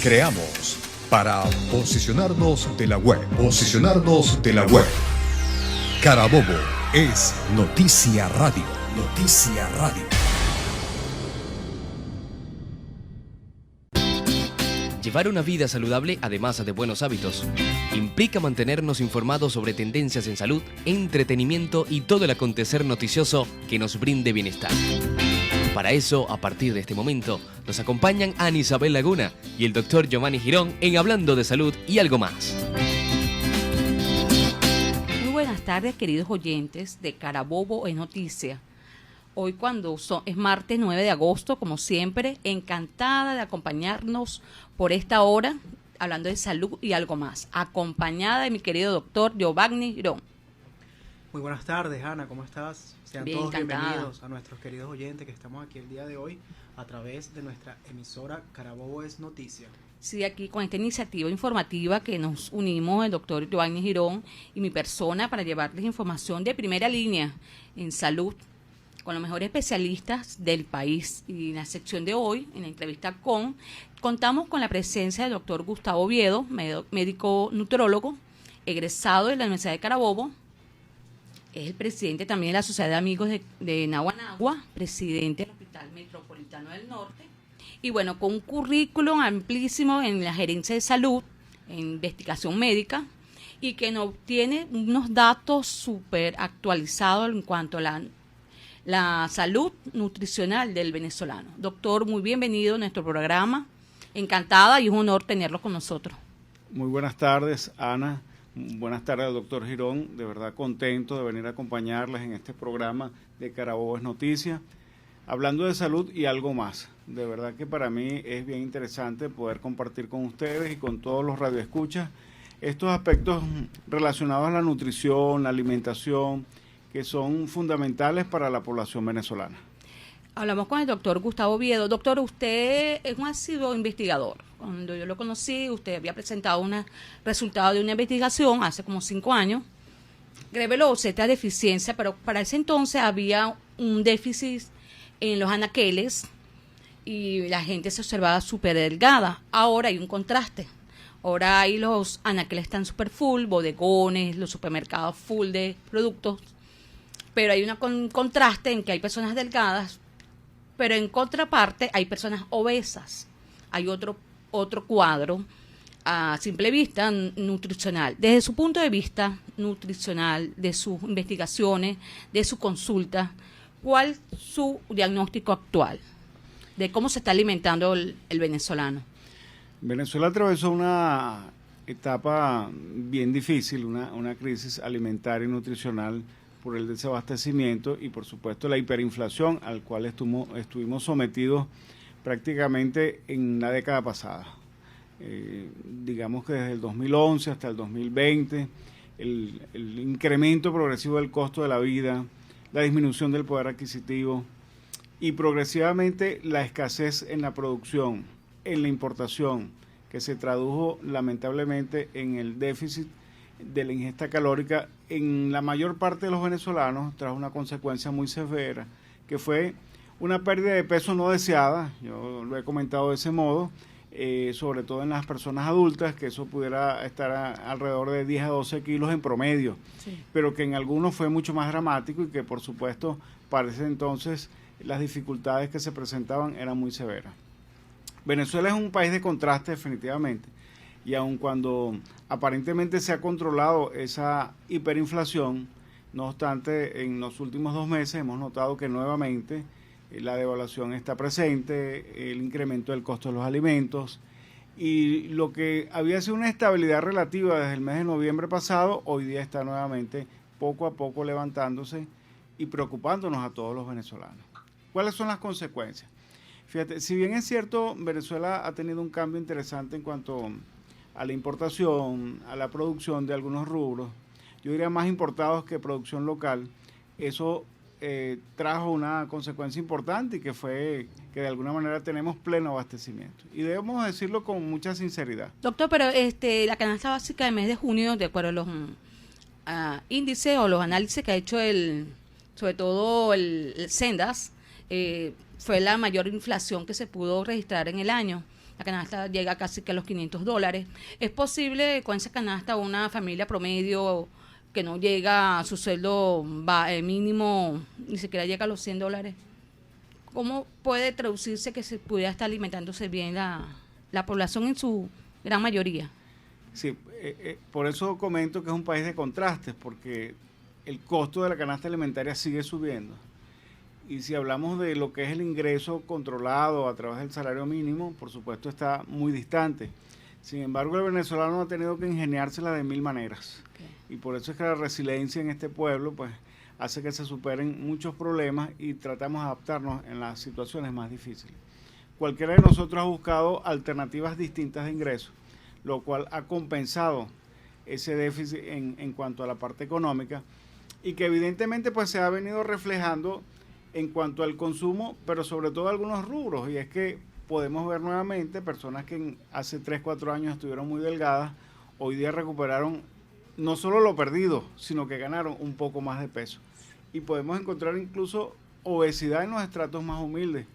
creamos para posicionarnos de la web. Posicionarnos de la web. Carabobo es Noticia Radio. Noticia Radio. Llevar una vida saludable, además de buenos hábitos, implica mantenernos informados sobre tendencias en salud, entretenimiento y todo el acontecer noticioso que nos brinde bienestar. Para eso, a partir de este momento, nos acompañan Ana Isabel Laguna y el doctor Giovanni Girón en Hablando de Salud y algo más. Muy buenas tardes, queridos oyentes de Carabobo es Noticia. Hoy es martes 9 de agosto, como siempre, encantada de acompañarnos por esta hora, hablando de salud y algo más, acompañada de mi querido doctor Giovanni Girón. Muy buenas tardes, Ana, ¿cómo estás? Sean Bien, todos encantada. bienvenidos a nuestros queridos oyentes que estamos aquí el día de hoy a través de nuestra emisora Carabobo es Noticia. Sí, aquí con esta iniciativa informativa que nos unimos el doctor Giovanni Girón y mi persona para llevarles información de primera línea en salud, con los mejores especialistas del país. Y en la sección de hoy, en la entrevista contamos con la presencia del doctor Gustavo Oviedo, médico nutrólogo, egresado de la Universidad de Carabobo. Es el presidente también de la Sociedad de Amigos de Naguanagua, presidente del Hospital Metropolitano del Norte. Y bueno, con un currículum amplísimo en la gerencia de salud, en investigación médica, y que nos tiene unos datos súper actualizados en cuanto a la salud nutricional del venezolano. Doctor, muy bienvenido a nuestro programa. Encantada y es un honor tenerlo con nosotros. Muy buenas tardes, Ana. Buenas tardes, doctor Girón. De verdad contento de venir a acompañarles en este programa de Carabobo es Noticia, hablando de salud y algo más. De verdad que para mí es bien interesante poder compartir con ustedes y con todos los radioescuchas estos aspectos relacionados a la nutrición, la alimentación, que son fundamentales para la población venezolana. Hablamos con el doctor Gustavo Oviedo. Doctor, usted es un asiduo investigador. Cuando yo lo conocí, usted había presentado un resultado de una investigación hace como 5 años. Gravelosa deficiencia, pero para ese entonces había un déficit en los anaqueles y la gente se observaba súper delgada. Ahora hay un contraste. Ahora hay los anaqueles están súper full, bodegones, los supermercados full de productos. Pero hay un contraste en que hay personas delgadas, pero en contraparte hay personas obesas. Hay otro cuadro a simple vista nutricional. Desde su punto de vista nutricional, de sus investigaciones, de su consulta, ¿cuál es su diagnóstico actual de cómo se está alimentando el venezolano? Venezuela atravesó una etapa bien difícil, una crisis alimentaria y nutricional por el desabastecimiento y por supuesto la hiperinflación al cual estuvimos sometidos prácticamente en la década pasada. Digamos que desde el 2011 hasta el 2020, el incremento progresivo del costo de la vida, la disminución del poder adquisitivo y progresivamente la escasez en la producción, en la importación, que se tradujo lamentablemente en el déficit de la ingesta calórica en la mayor parte de los venezolanos, trajo una consecuencia muy severa, que fue una pérdida de peso no deseada. Yo lo he comentado de ese modo, sobre todo en las personas adultas, que eso pudiera estar alrededor de 10 a 12 kilos en promedio, sí, pero que en algunos fue mucho más dramático y que por supuesto para ese entonces las dificultades que se presentaban eran muy severas. Venezuela es un país de contraste definitivamente, y aun cuando aparentemente se ha controlado esa hiperinflación, no obstante, en los últimos 2 meses hemos notado que nuevamente la devaluación está presente, el incremento del costo de los alimentos, y lo que había sido una estabilidad relativa desde el mes de noviembre pasado, hoy día está nuevamente poco a poco levantándose y preocupándonos a todos los venezolanos. ¿Cuáles son las consecuencias? Fíjate, si bien es cierto, Venezuela ha tenido un cambio interesante en cuanto a la importación, a la producción de algunos rubros, yo diría más importados que producción local, eso trajo una consecuencia importante y que fue que de alguna manera tenemos pleno abastecimiento. Y debemos decirlo con mucha sinceridad. Doctor, pero la canasta básica del mes de junio, de acuerdo a los índices o los análisis que ha hecho sobre todo el Sendas, fue la mayor inflación que se pudo registrar en el año. La canasta llega casi que a los $500. ¿Es posible con esa canasta una familia promedio que no llega a su sueldo mínimo, ni siquiera llega a los $100? ¿Cómo puede traducirse que se pudiera estar alimentándose bien la población en su gran mayoría? Sí, por eso comento que es un país de contrastes, porque el costo de la canasta alimentaria sigue subiendo. Y si hablamos de lo que es el ingreso controlado a través del salario mínimo, por supuesto está muy distante. Sin embargo, el venezolano ha tenido que ingeniársela de mil maneras. Okay. Y por eso es que la resiliencia en este pueblo pues hace que se superen muchos problemas y tratamos de adaptarnos en las situaciones más difíciles. Cualquiera de nosotros ha buscado alternativas distintas de ingresos, lo cual ha compensado ese déficit en cuanto a la parte económica y que evidentemente pues se ha venido reflejando en cuanto al consumo, pero sobre todo algunos rubros, y es que podemos ver nuevamente personas que hace 3, 4 años estuvieron muy delgadas, hoy día recuperaron no solo lo perdido, sino que ganaron un poco más de peso. Y podemos encontrar incluso obesidad en los estratos más humildes.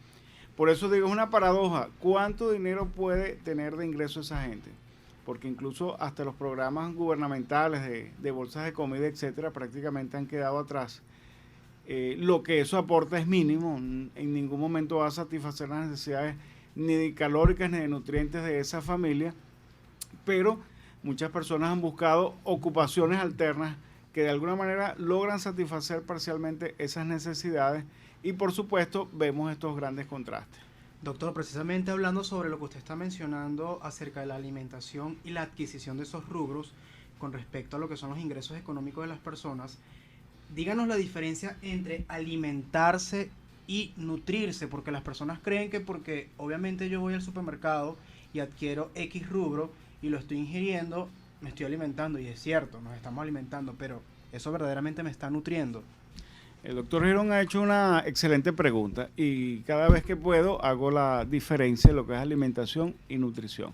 Por eso digo, es una paradoja. ¿Cuánto dinero puede tener de ingreso esa gente? Porque incluso hasta los programas gubernamentales de bolsas de comida, etcétera, prácticamente han quedado atrás. Lo que eso aporta es mínimo. En ningún momento va a satisfacer las necesidades ni de calóricas ni de nutrientes de esa familia, pero muchas personas han buscado ocupaciones alternas que de alguna manera logran satisfacer parcialmente esas necesidades y por supuesto vemos estos grandes contrastes. Doctor, precisamente hablando sobre lo que usted está mencionando acerca de la alimentación y la adquisición de esos rubros con respecto a lo que son los ingresos económicos de las personas, díganos la diferencia entre alimentarse y nutrirse, porque las personas creen que porque obviamente yo voy al supermercado y adquiero X rubro y lo estoy ingiriendo, me estoy alimentando, y es cierto, nos estamos alimentando, pero ¿eso verdaderamente me está nutriendo? El doctor Girón ha hecho una excelente pregunta y cada vez que puedo hago la diferencia de lo que es alimentación y nutrición.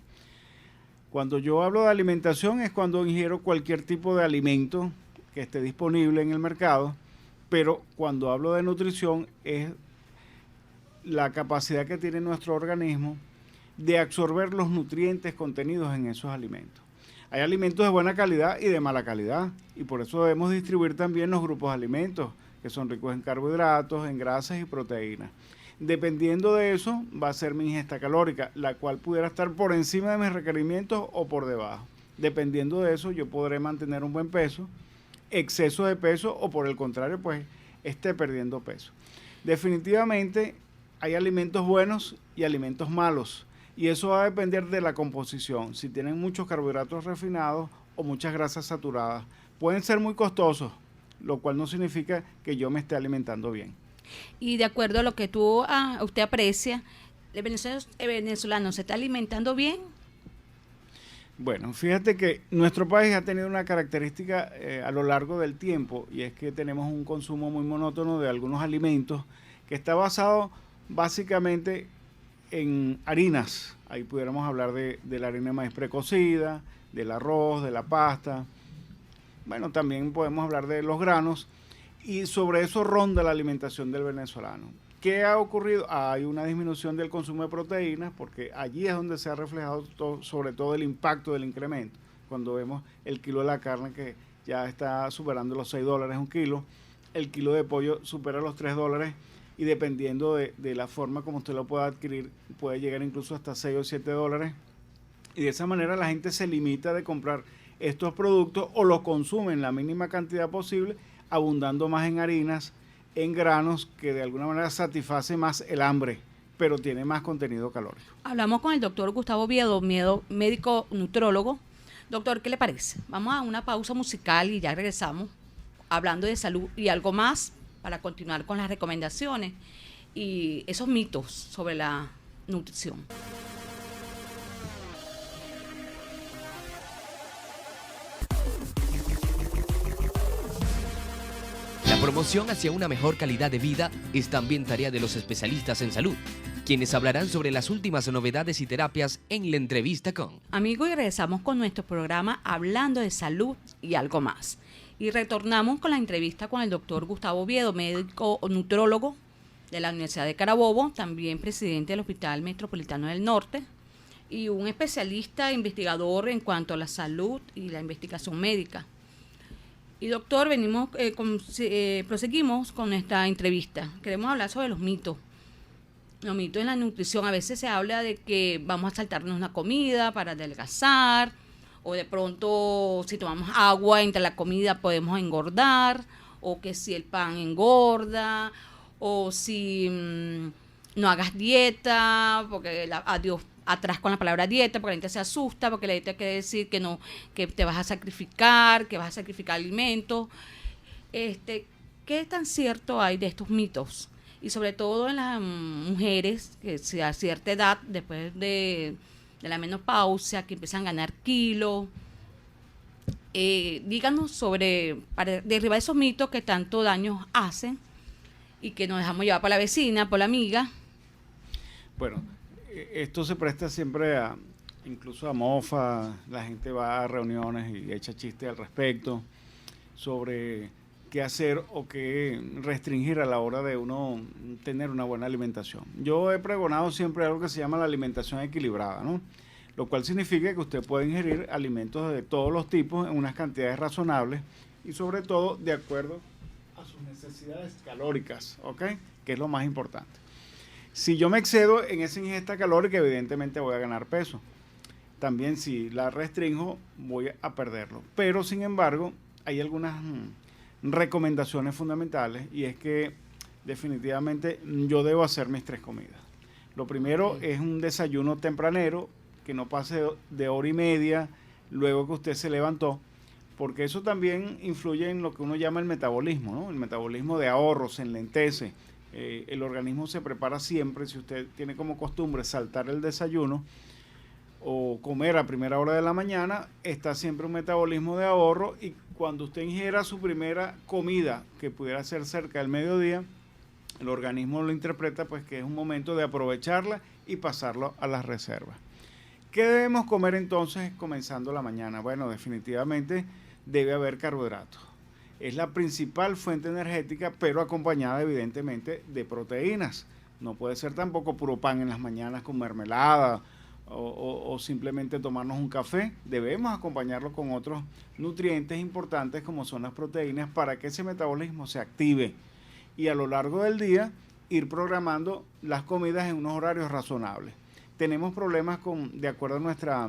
Cuando yo hablo de alimentación es cuando ingiero cualquier tipo de alimento que esté disponible en el mercado, pero cuando hablo de nutrición es la capacidad que tiene nuestro organismo de absorber los nutrientes contenidos en esos alimentos. Hay alimentos de buena calidad y de mala calidad, y por eso debemos distribuir también los grupos de alimentos, que son ricos en carbohidratos, en grasas y proteínas. Dependiendo de eso, va a ser mi ingesta calórica, la cual pudiera estar por encima de mis requerimientos o por debajo. Dependiendo de eso, yo podré mantener un buen peso, exceso de peso, o por el contrario, pues esté perdiendo peso. Definitivamente hay alimentos buenos y alimentos malos, y eso va a depender de la composición. Si tienen muchos carbohidratos refinados o muchas grasas saturadas, pueden ser muy costosos, lo cual no significa que yo me esté alimentando bien. Y de acuerdo a lo que usted aprecia, ¿el venezolano se está alimentando bien? Bueno, fíjate que nuestro país ha tenido una característica a lo largo del tiempo, y es que tenemos un consumo muy monótono de algunos alimentos que está basado básicamente en harinas. Ahí pudiéramos hablar de la harina de maíz precocida, del arroz, de la pasta. Bueno, también podemos hablar de los granos, y sobre eso ronda la alimentación del venezolano. ¿Qué ha ocurrido? Hay una disminución del consumo de proteínas, porque allí es donde se ha reflejado sobre todo el impacto del incremento. Cuando vemos el kilo de la carne que ya está superando los $6 un kilo, el kilo de pollo supera los $3, y dependiendo de la forma como usted lo pueda adquirir, puede llegar incluso hasta $6 o $7. Y de esa manera la gente se limita de comprar estos productos o los consume en la mínima cantidad posible, abundando más en harinas, en granos, que de alguna manera satisface más el hambre, pero tiene más contenido calórico. Hablamos con el doctor Gustavo Oviedo, médico nutrólogo. Doctor, ¿qué le parece? Vamos a una pausa musical y ya regresamos hablando de salud y algo más para continuar con las recomendaciones y esos mitos sobre la nutrición. La promoción hacia una mejor calidad de vida es también tarea de los especialistas en salud, quienes hablarán sobre las últimas novedades y terapias en la entrevista con... Amigos, y regresamos con nuestro programa Hablando de Salud y algo más. Y retornamos con la entrevista con el doctor Gustavo Oviedo, médico nutrólogo de la Universidad de Carabobo, también presidente del Hospital Metropolitano del Norte, y un especialista investigador en cuanto a la salud y la investigación médica. Y doctor, proseguimos con esta entrevista. Queremos hablar sobre los mitos. Los mitos en la nutrición. A veces se habla de que vamos a saltarnos una comida para adelgazar, o de pronto si tomamos agua entre la comida podemos engordar, o que si el pan engorda, o si no hagas dieta, porque adiós atrás con la palabra dieta, porque la gente se asusta, porque la dieta quiere decir que no, que te vas a sacrificar, que vas a sacrificar alimentos. ¿Qué tan cierto hay de estos mitos? Y sobre todo en las mujeres que a cierta edad, después de la menopausia, que empiezan a ganar kilos. Díganos para derribar esos mitos que tanto daño hacen y que nos dejamos llevar por la vecina, por la amiga. Bueno, esto se presta siempre incluso a mofa, la gente va a reuniones y echa chistes al respecto sobre qué hacer o qué restringir a la hora de uno tener una buena alimentación. Yo he pregonado siempre algo que se llama la alimentación equilibrada, ¿no? Lo cual significa que usted puede ingerir alimentos de todos los tipos en unas cantidades razonables y sobre todo de acuerdo a sus necesidades calóricas, ¿ok? Que es lo más importante. Si yo me excedo en esa ingesta calórica, evidentemente voy a ganar peso. También si la restringo, voy a perderlo. Pero, sin embargo, hay algunas recomendaciones fundamentales y es que definitivamente yo debo hacer mis 3 comidas. Lo primero es un desayuno tempranero, que no pase de hora y media luego que usted se levantó, porque eso también influye en lo que uno llama el metabolismo, ¿no? El metabolismo de ahorro se enlentece. El organismo se prepara siempre, si usted tiene como costumbre saltar el desayuno o comer a primera hora de la mañana, está siempre un metabolismo de ahorro y cuando usted ingiera su primera comida, que pudiera ser cerca del mediodía, el organismo lo interpreta pues que es un momento de aprovecharla y pasarlo a las reservas. ¿Qué debemos comer entonces comenzando la mañana? Bueno, definitivamente debe haber carbohidratos. Es la principal fuente energética, pero acompañada evidentemente de proteínas. No puede ser tampoco puro pan en las mañanas con mermelada o simplemente tomarnos un café. Debemos acompañarlo con otros nutrientes importantes como son las proteínas para que ese metabolismo se active y a lo largo del día ir programando las comidas en unos horarios razonables. Tenemos problemas de acuerdo a nuestra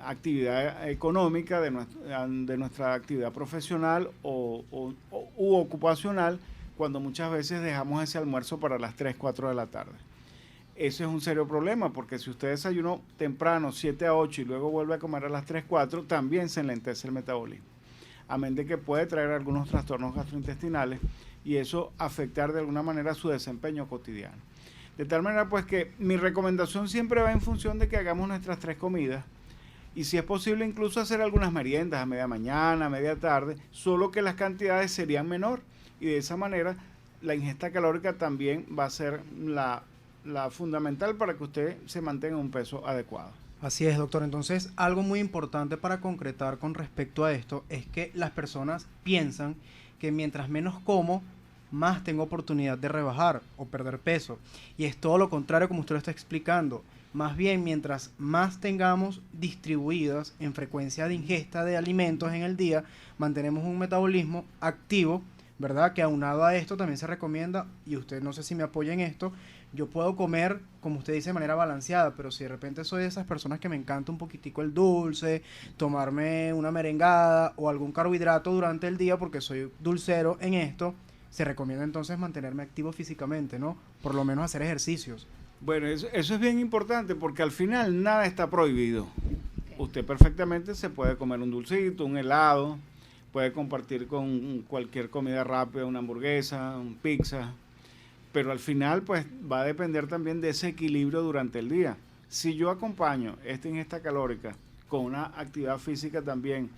actividad económica, de nuestra actividad profesional u ocupacional, cuando muchas veces dejamos ese almuerzo para las 3, 4 de la tarde. Eso es un serio problema, porque si usted desayunó temprano, 7 a 8, y luego vuelve a comer a las 3, 4, también se enlentece el metabolismo. Amén de que puede traer algunos trastornos gastrointestinales y eso afectar de alguna manera su desempeño cotidiano. De tal manera pues que mi recomendación siempre va en función de que hagamos nuestras 3 comidas y si es posible incluso hacer algunas meriendas a media mañana, a media tarde, solo que las cantidades serían menor y de esa manera la ingesta calórica también va a ser la fundamental para que usted se mantenga un peso adecuado. Así es, doctor. Entonces, algo muy importante para concretar con respecto a esto es que las personas piensan que mientras menos como, más tengo oportunidad de rebajar o perder peso. Y es todo lo contrario como usted lo está explicando. Más bien, mientras más tengamos distribuidas en frecuencia de ingesta de alimentos en el día, mantenemos un metabolismo activo, ¿verdad? Que aunado a esto también se recomienda, y usted no sé si me apoya en esto, yo puedo comer, como usted dice, de manera balanceada, pero si de repente soy de esas personas que me encanta un poquitico el dulce, tomarme una merengada o algún carbohidrato durante el día porque soy dulcero en esto, se recomienda entonces mantenerme activo físicamente, ¿no? Por lo menos hacer ejercicios. Bueno, eso es bien importante porque al final nada está prohibido. Usted perfectamente se puede comer un dulcito, un helado, puede compartir con cualquier comida rápida, una hamburguesa, un pizza, pero al final pues va a depender también de ese equilibrio durante el día. Si yo acompaño esta ingesta calórica con una actividad física también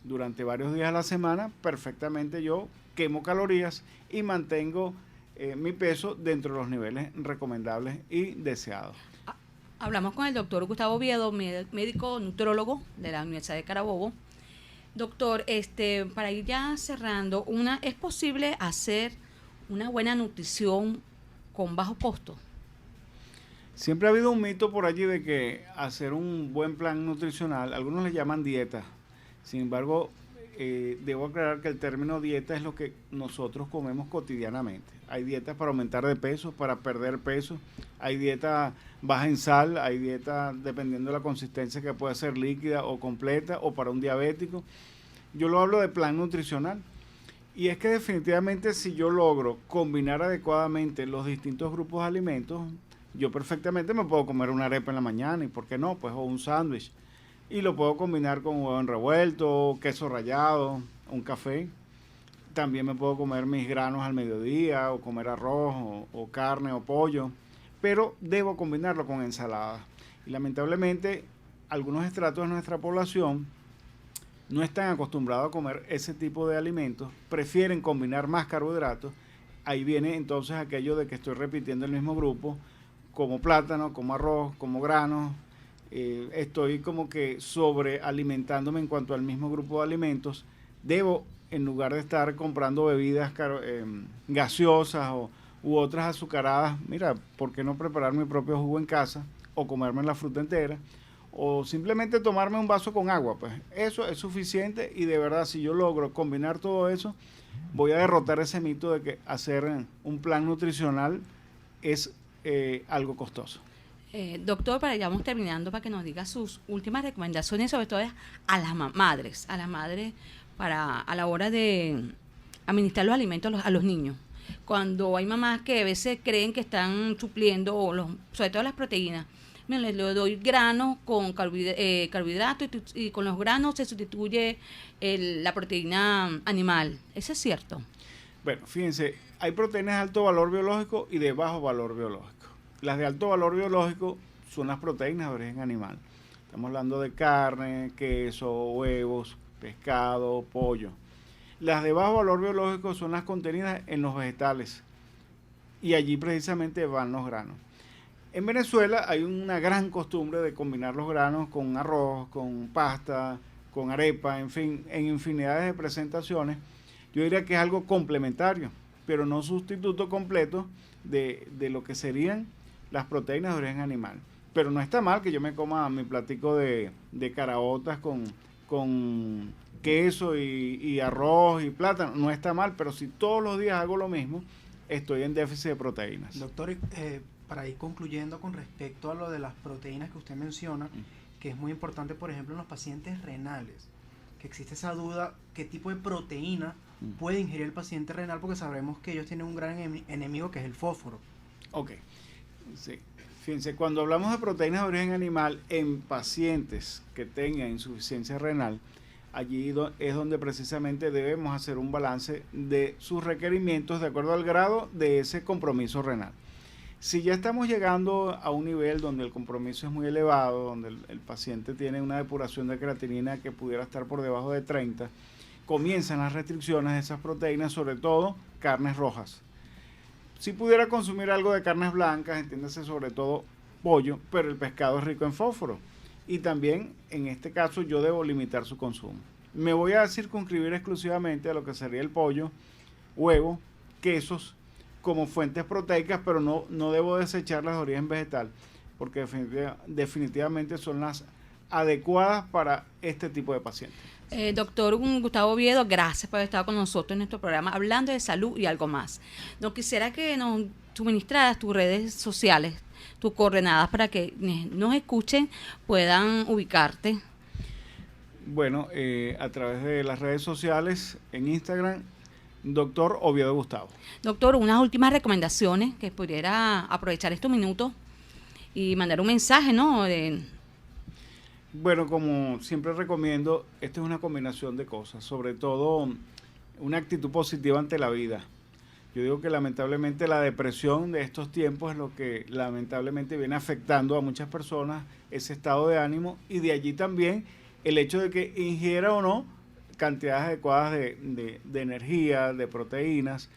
durante varios días a la semana, perfectamente yo quemo calorías y mantengo mi peso dentro de los niveles recomendables y deseados. Hablamos con el doctor Gustavo Oviedo, médico nutrólogo de la Universidad de Carabobo. Doctor, para ir ya cerrando, ¿es posible hacer una buena nutrición con bajo costo? Siempre ha habido un mito por allí de que hacer un buen plan nutricional, algunos le llaman dieta. Sin embargo, debo aclarar que el término dieta es lo que nosotros comemos cotidianamente. Hay dietas para aumentar de peso, para perder peso, hay dieta baja en sal, hay dieta dependiendo de la consistencia que puede ser líquida o completa o para un diabético. Yo lo hablo de plan nutricional. Y es que definitivamente si yo logro combinar adecuadamente los distintos grupos de alimentos, yo perfectamente me puedo comer una arepa en la mañana y, ¿por qué no? Pues o un sándwich. Y lo puedo combinar con huevo en revuelto, queso rallado, un café. También me puedo comer mis granos al mediodía o comer arroz o carne o pollo. Pero debo combinarlo con ensalada. Y lamentablemente algunos estratos de nuestra población no están acostumbrados a comer ese tipo de alimentos, prefieren combinar más carbohidratos. Ahí viene entonces aquello de que estoy repitiendo el mismo grupo, como plátano, como arroz, como granos. Estoy como que sobrealimentándome en cuanto al mismo grupo de alimentos. Debo, en lugar de estar comprando bebidas gaseosas u otras azucaradas, mira, ¿por qué no preparar mi propio jugo en casa o comerme la fruta entera? O simplemente tomarme un vaso con agua, pues eso es suficiente. Y de verdad, si yo logro combinar todo eso, voy a derrotar ese mito de que hacer un plan nutricional es algo costoso. Doctor, para ya vamos terminando, para que nos diga sus últimas recomendaciones, sobre todo a las madres, para a la hora de administrar los alimentos a los niños. Cuando hay mamás que a veces creen que están supliendo, sobre todo las proteínas, le doy granos con carbohidratos y con los granos se sustituye la proteína animal. ¿Eso es cierto? Bueno, fíjense, hay proteínas de alto valor biológico y de bajo valor biológico. Las de alto valor biológico son las proteínas de origen animal. Estamos hablando de carne, queso, huevos, pescado, pollo. Las de bajo valor biológico son las contenidas en los vegetales y allí precisamente van los granos. En Venezuela hay una gran costumbre de combinar los granos con arroz, con pasta, con arepa, en fin, en infinidades de presentaciones. Yo diría que es algo complementario, pero no sustituto completo de lo que serían las proteínas de origen animal. Pero no está mal que yo me coma mi platico de caraotas con queso y arroz y plátano. No está mal, pero si todos los días hago lo mismo, estoy en déficit de proteínas. Doctor, para ir concluyendo con respecto a lo de las proteínas que usted menciona, que es muy importante, por ejemplo, en los pacientes renales, que existe esa duda, ¿qué tipo de proteína puede ingerir el paciente renal? Porque sabemos que ellos tienen un gran enemigo que es el fósforo. Ok, sí. Fíjense, cuando hablamos de proteínas de origen animal en pacientes que tengan insuficiencia renal, allí es donde precisamente debemos hacer un balance de sus requerimientos de acuerdo al grado de ese compromiso renal. Si ya estamos llegando a un nivel donde el compromiso es muy elevado, donde el paciente tiene una depuración de creatinina que pudiera estar por debajo de 30, comienzan las restricciones de esas proteínas, sobre todo carnes rojas. Si pudiera consumir algo de carnes blancas, entiéndase sobre todo pollo, pero el pescado es rico en fósforo. Y también, en este caso, yo debo limitar su consumo. Me voy a circunscribir exclusivamente a lo que sería el pollo, huevo, quesos, como fuentes proteicas, pero no debo desecharlas de origen vegetal, porque definitivamente son las adecuadas para este tipo de pacientes. Doctor Gustavo Oviedo, gracias por haber estado con nosotros en nuestro programa hablando de salud y algo más. No quisiera que nos suministraras tus redes sociales, tus coordenadas para que nos escuchen, puedan ubicarte. Bueno, a través de las redes sociales, en Instagram, Doctor Oviedo Gustavo. Doctor, unas últimas recomendaciones que pudiera aprovechar estos minutos y mandar un mensaje, ¿no? Bueno, como siempre recomiendo, esta es una combinación de cosas, sobre todo una actitud positiva ante la vida. Yo digo que lamentablemente la depresión de estos tiempos es lo que lamentablemente viene afectando a muchas personas, ese estado de ánimo, y de allí también el hecho de que ingiera o no cantidades adecuadas de energía, de proteínas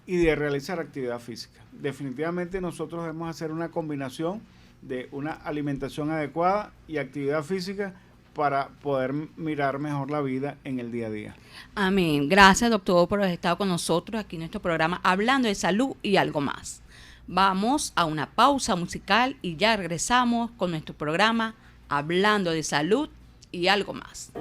y de realizar actividad física. Definitivamente nosotros debemos hacer una combinación de una alimentación adecuada y actividad física para poder mirar mejor la vida en el día a día. Amén. Gracias, doctor, por haber estado con nosotros aquí en nuestro programa hablando de salud y algo más. Vamos a una pausa musical y ya regresamos con nuestro programa Hablando de Salud y algo más.